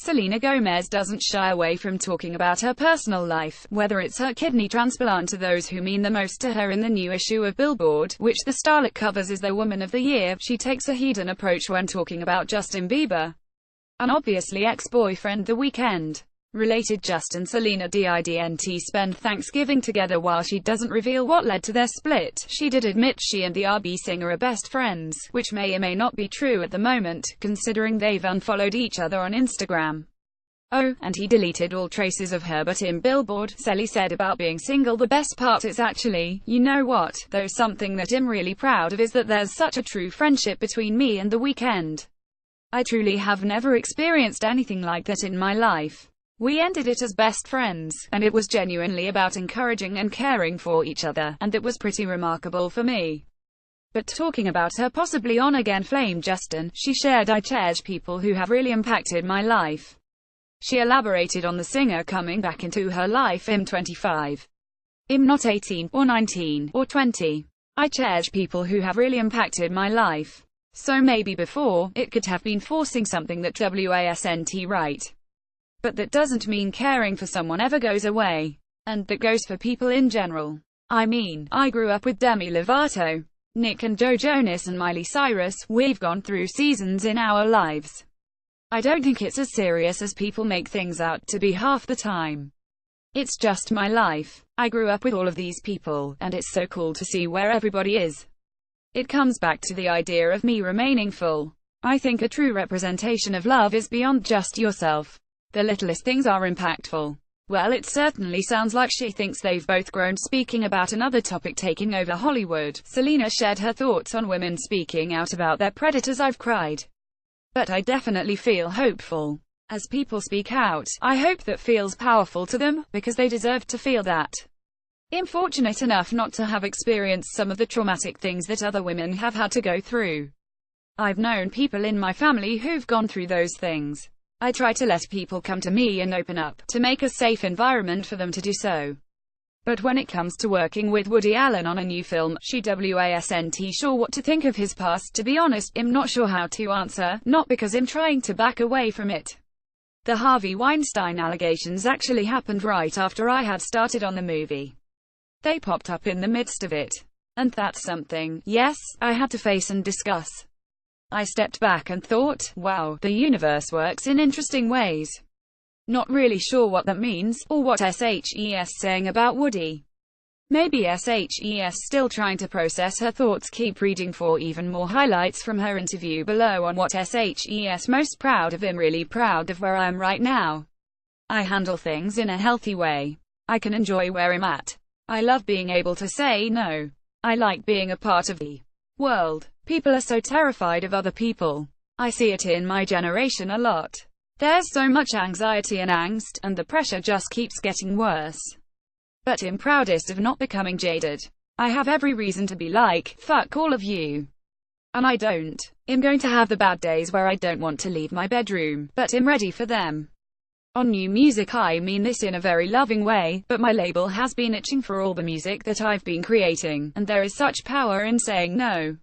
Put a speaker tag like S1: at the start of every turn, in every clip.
S1: Selena Gomez doesn't shy away from talking about her personal life, whether it's her kidney transplant to those who mean the most to her. In the new issue of Billboard, which the starlet covers as the Woman of the Year, she takes a hidden approach when talking about Justin Bieber, and obviously ex-boyfriend The Weeknd. Related, Justin and Selena didn't spend Thanksgiving together. While she doesn't reveal what led to their split, she did admit she and the R&B singer are best friends, which may or may not be true at the moment, considering they've unfollowed each other on Instagram. Oh, and he deleted all traces of her. But in Billboard, Selly said about being single, the best part is actually, you know what, though something that I'm really proud of is that there's such a true friendship between me and The Weeknd. I truly have never experienced anything like that in my life. We ended it as best friends, and it was genuinely about encouraging and caring for each other, and that was pretty remarkable for me. But talking about her possibly on-again flame Justin, she shared, I cherish people who have really impacted my life. She elaborated on the singer coming back into her life. I'm 25. I'm not 18, or 19, or 20. I cherish people who have really impacted my life. So maybe before, it could have been forcing something that wasn't right. But that doesn't mean caring for someone ever goes away. And that goes for people in general. I mean, I grew up with Demi Lovato, Nick and Joe Jonas and Miley Cyrus. We've gone through seasons in our lives. I don't think it's as serious as people make things out to be half the time. It's just my life. I grew up with all of these people, and it's so cool to see where everybody is. It comes back to the idea of me remaining full. I think a true representation of love is beyond just yourself. The littlest things are impactful. Well, it certainly sounds like she thinks they've both grown. Speaking about another topic taking over Hollywood, Selena shared her thoughts on women speaking out about their predators. I've cried, but I definitely feel hopeful. As people speak out, I hope that feels powerful to them, because they deserve to feel that. I'm fortunate enough not to have experienced some of the traumatic things that other women have had to go through. I've known people in my family who've gone through those things. I try to let people come to me and open up, to make a safe environment for them to do so. But when it comes to working with Woody Allen on a new film, she wasn't sure what to think of his past. To be honest, I'm not sure how to answer, not because I'm trying to back away from it. The Harvey Weinstein allegations actually happened right after I had started on the movie. They popped up in the midst of it. And that's something, yes, I had to face and discuss. I stepped back and thought, wow, the universe works in interesting ways. Not really sure what that means, or what SHES saying about Woody. Maybe SHES still trying to process her thoughts. Keep reading for even more highlights from her interview below on what SHES most proud of. I'm really proud of where I am right now. I handle things in a healthy way. I can enjoy where I'm at. I love being able to say no. I like being a part of the world. People are so terrified of other people. I see it in my generation a lot. There's so much anxiety and angst, and the pressure just keeps getting worse. But I'm proudest of not becoming jaded. I have every reason to be like, fuck all of you. And I don't. I'm going to have the bad days where I don't want to leave my bedroom, but I'm ready for them. On new music, I mean this in a very loving way, but my label has been itching for all the music that I've been creating, and there is such power in saying no.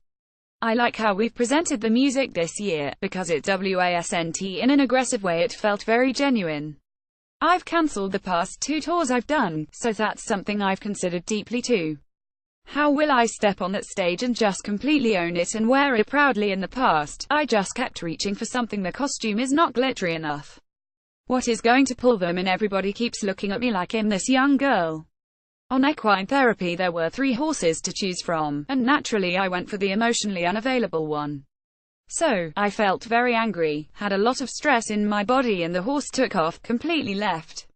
S1: I like how we've presented the music this year, because it wasn't in an aggressive way. It felt very genuine. I've cancelled the past 2 tours I've done, so that's something I've considered deeply too. How will I step on that stage and just completely own it and wear it proudly? In the past, I just kept reaching for something. The costume is not glittery enough. What is going to pull them in? Everybody keeps looking at me like I'm this young girl. On equine therapy there were 3 horses to choose from, and naturally I went for the emotionally unavailable one. So, I felt very angry, had a lot of stress in my body, and the horse took off, completely left.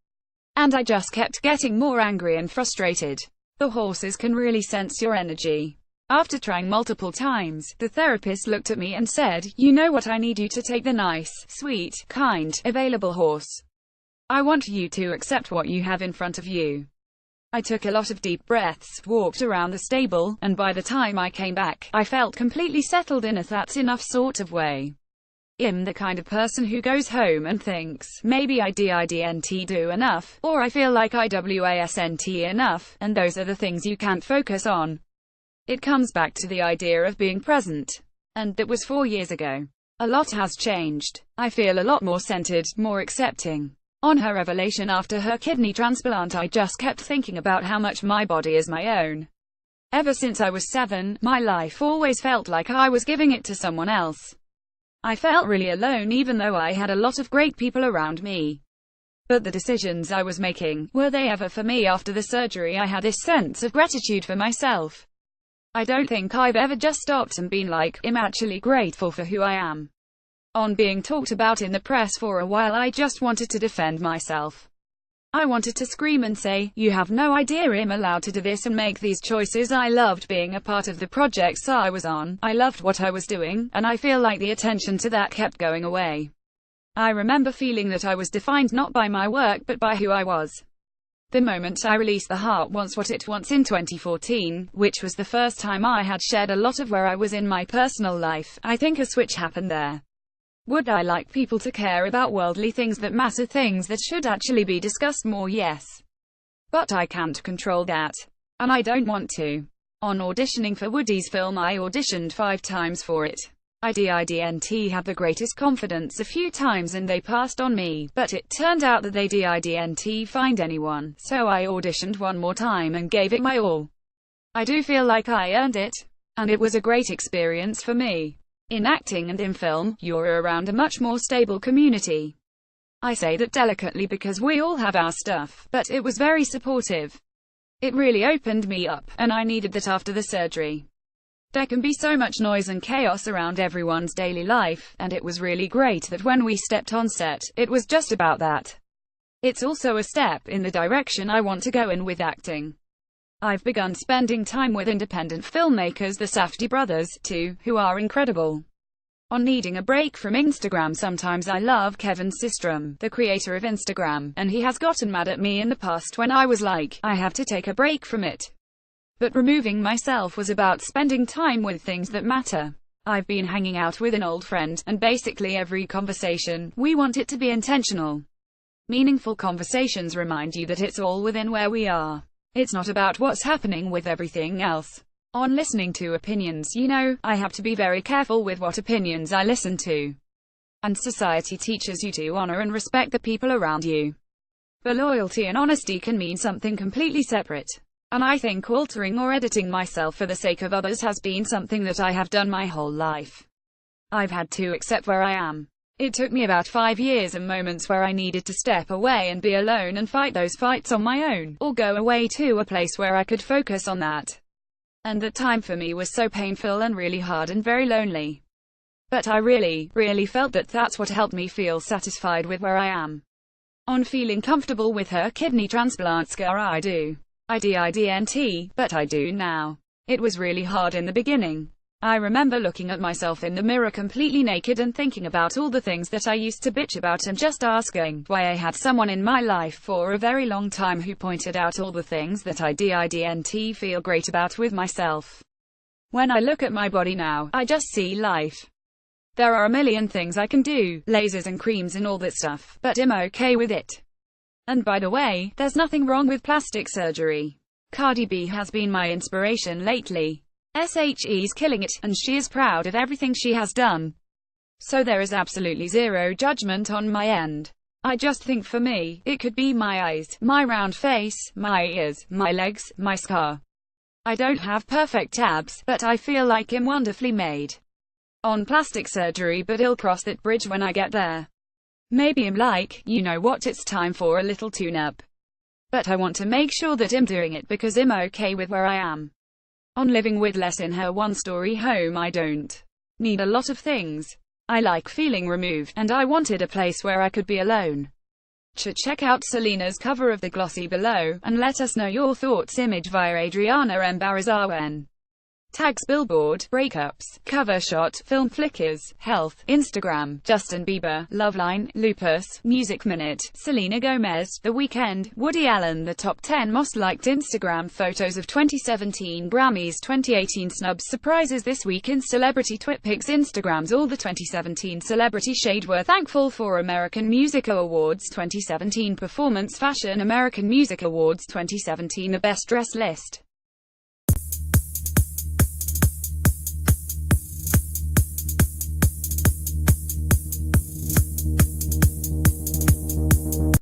S1: And I just kept getting more angry and frustrated. The horses can really sense your energy. After trying multiple times, the therapist looked at me and said, you know what, I need you to take the nice, sweet, kind, available horse. I want you to accept what you have in front of you. I took a lot of deep breaths, walked around the stable, and by the time I came back, I felt completely settled in a that's enough sort of way. I'm the kind of person who goes home and thinks, maybe I didn't do enough, or I feel like I wasn't enough, and those are the things you can't focus on. It comes back to the idea of being present. And that was 4 years ago. A lot has changed. I feel a lot more centered, more accepting. On her revelation after her kidney transplant, I just kept thinking about how much my body is my own. Ever since I was 7, my life always felt like I was giving it to someone else. I felt really alone even though I had a lot of great people around me. But the decisions I was making, were they ever for me? After the surgery I had this sense of gratitude for myself. I don't think I've ever just stopped and been like, I'm actually grateful for who I am. On being talked about in the press for a while, I just wanted to defend myself. I wanted to scream and say, you have no idea I'm allowed to do this and make these choices. I loved being a part of the projects I was on, I loved what I was doing, and I feel like the attention to that kept going away. I remember feeling that I was defined not by my work but by who I was. The moment I released The Heart Wants What It Wants in 2014, which was the first time I had shared a lot of where I was in my personal life, I think a switch happened there. Would I like people to care about worldly things that matter, things that should actually be discussed more? Yes. But I can't control that. And I don't want to. On auditioning for Woody's film, I auditioned 5 times for it. I didn't have the greatest confidence a few times and they passed on me, but it turned out that they didn't find anyone, so I auditioned one more time and gave it my all. I do feel like I earned it. And it was a great experience for me. In acting and in film, you're around a much more stable community. I say that delicately because we all have our stuff, but it was very supportive. It really opened me up, and I needed that after the surgery. There can be so much noise and chaos around everyone's daily life, and it was really great that when we stepped on set, it was just about that. It's also a step in the direction I want to go in with acting. I've begun spending time with independent filmmakers, the Safdie brothers, too, who are incredible. On needing a break from Instagram, sometimes I love Kevin Systrom, the creator of Instagram, and he has gotten mad at me in the past when I was like, I have to take a break from it. But removing myself was about spending time with things that matter. I've been hanging out with an old friend, and basically every conversation, we want it to be intentional. Meaningful conversations remind you that it's all within where we are. It's not about what's happening with everything else. On listening to opinions, I have to be very careful with what opinions I listen to. And society teaches you to honor and respect the people around you. But loyalty and honesty can mean something completely separate. And I think altering or editing myself for the sake of others has been something that I have done my whole life. I've had to accept where I am. It took me about 5 years and moments where I needed to step away and be alone and fight those fights on my own, or go away to a place where I could focus on that. And that time for me was so painful and really hard and very lonely. But I really felt that that's what helped me feel satisfied with where I am. On feeling comfortable with her kidney transplant scar, I didn't, but I do now. It was really hard in the beginning. I remember looking at myself in the mirror completely naked and thinking about all the things that I used to bitch about and just asking why I had someone in my life for a very long time who pointed out all the things that I didn't feel great about with myself. When I look at my body now, I just see life. There are a million things I can do, lasers and creams and all that stuff, but I'm okay with it. And by the way, there's nothing wrong with plastic surgery. Cardi B has been my inspiration lately. SHE's killing it, and she is proud of everything she has done. So there is absolutely zero judgment on my end. I just think for me, it could be my eyes, my round face, my ears, my legs, my scar. I don't have perfect abs, but I feel like I'm wonderfully made. On plastic surgery, but I'll cross that bridge when I get there. Maybe I'm like, you know what, it's time for a little tune-up. But I want to make sure that I'm doing it because I'm okay with where I am. On living with less in her one-story home, I don't need a lot of things. I like feeling removed, and I wanted a place where I could be alone. Check out Selena's cover of The Glossy below, and let us know your thoughts. Image via Adriana Embarazawen. Tags: Billboard, breakups, cover shot, film flickers, health, Instagram, Justin Bieber, Loveline, Lupus, Music Minute, Selena Gomez, The Weeknd, Woody Allen. The top 10 most liked Instagram photos of 2017 Grammys, 2018 snubs, surprises this week in celebrity twit pics. Instagrams. All the 2017 celebrity shade were thankful for American Music Awards 2017 performance fashion. American Music Awards 2017 a best dress list.